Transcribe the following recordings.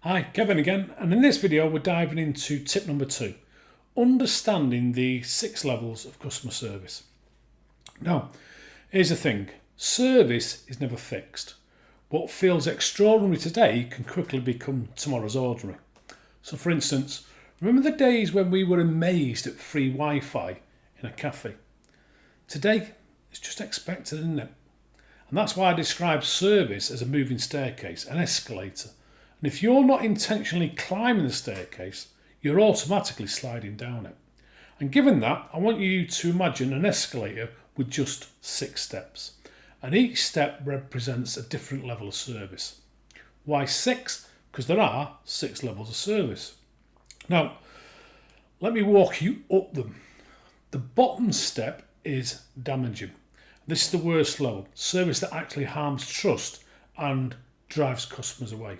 Hi, Kevin again, and in this video we're diving into tip number 2, understanding the 6 levels of customer service. Now, here's the thing, service is never fixed. What feels extraordinary today can quickly become tomorrow's ordinary. So for instance, remember the days when we were amazed at free Wi-Fi in a cafe? Today, it's just expected, isn't it? And that's why I describe service as a moving staircase, an escalator. And if you're not intentionally climbing the staircase, you're automatically sliding down it. And given that, I want you to imagine an escalator with just 6 steps. And each step represents a different level of service. Why 6? Because there are 6 levels of service. Now, let me walk you up them. The bottom step is damaging. This is the worst level, service that actually harms trust and drives customers away.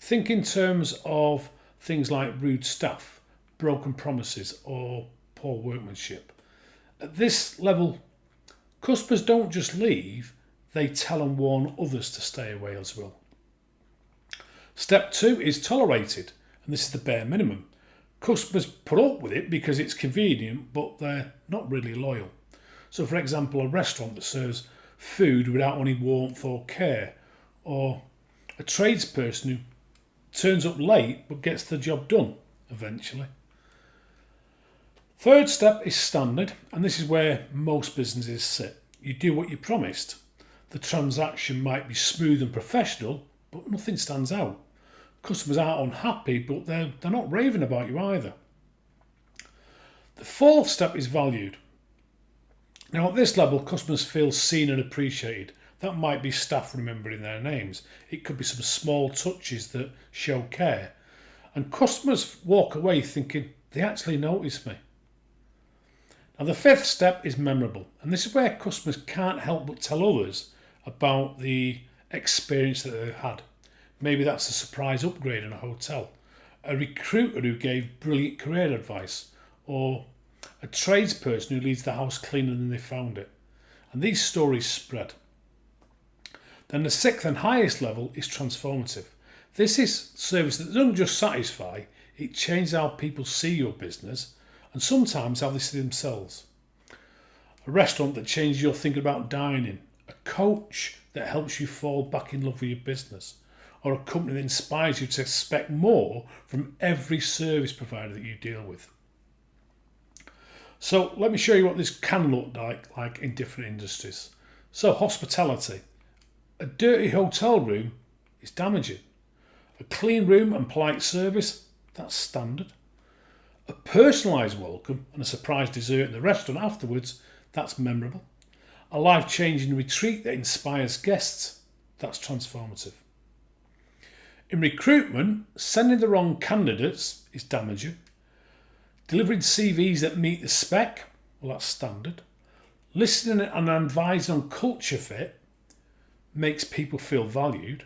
Think in terms of things like rude staff, broken promises, or poor workmanship. At this level, customers don't just leave, they tell and warn others to stay away as well. Step 2 is tolerated, and this is the bare minimum. Customers put up with it because it's convenient, but they're not really loyal. So for example, a restaurant that serves food without any warmth or care, or a tradesperson who turns up late but gets the job done eventually. Third step is standard, and this is where most businesses sit. You do what you promised. The transaction might be smooth and professional, but nothing stands out. Customers aren't unhappy, but they're not raving about you either. The fourth step is valued. Now at this level, customers feel seen and appreciated. That might be staff remembering their names. It could be some small touches that show care. And customers walk away thinking, they actually noticed me. Now the fifth step is memorable. And this is where customers can't help but tell others about the experience that they've had. Maybe that's a surprise upgrade in a hotel, a recruiter who gave brilliant career advice, or a tradesperson who leaves the house cleaner than they found it. And these stories spread. Then the 6th and highest level is transformative. This is service that doesn't just satisfy, it changes how people see your business and sometimes how they see themselves. A restaurant that changes your thinking about dining, a coach that helps you fall back in love with your business, or a company that inspires you to expect more from every service provider that you deal with. So let me show you what this can look like in different industries. So hospitality. A dirty hotel room is damaging. A clean room and polite service, that's standard. A personalised welcome and a surprise dessert in the restaurant afterwards, that's memorable. A life-changing retreat that inspires guests, that's transformative. In recruitment, sending the wrong candidates is damaging. Delivering CVs that meet the spec, well that's standard. Listening and advising on culture fit makes people feel valued.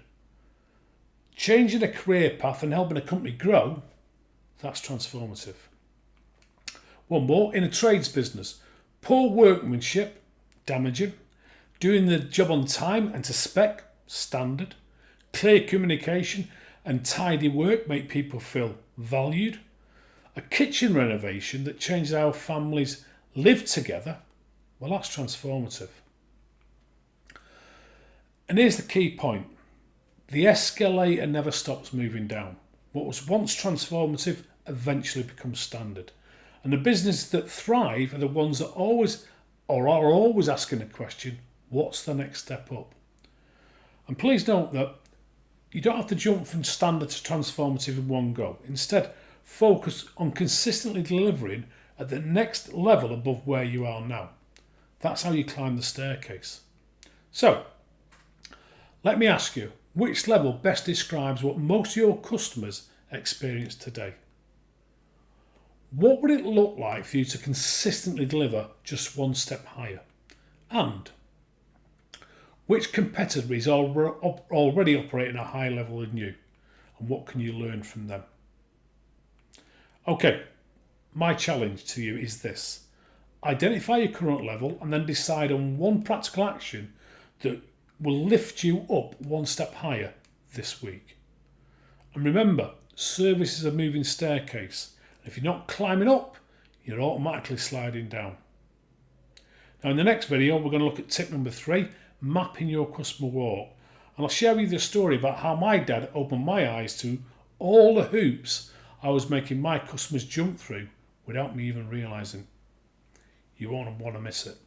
Changing a career path and helping a company grow, that's transformative. One more, in a trades business, poor workmanship, damaging. Doing the job on time and to spec, standard. Clear communication and tidy work make people feel valued. A kitchen renovation that changes how families live together, well that's transformative. And here's the key point. The escalator never stops moving down. What was once transformative eventually becomes standard. And the businesses that thrive are the ones that are always asking the question, what's the next step up? And please note that you don't have to jump from standard to transformative in one go. Instead, focus on consistently delivering at the next level above where you are now. That's how you climb the staircase. So, let me ask you, which level best describes what most of your customers experience today? What would it look like for you to consistently deliver just one step higher? And which competitor is already operating at a higher level than you? And what can you learn from them? Okay, my challenge to you is this. Identify your current level and then decide on one practical action that will lift you up one step higher this week. And remember, service is a moving staircase. If you're not climbing up, you're automatically sliding down. Now in the next video, we're going to look at tip number 3, mapping your customer walk. And I'll share with you a story about how my dad opened my eyes to all the hoops I was making my customers jump through without me even realising. You won't want to miss it.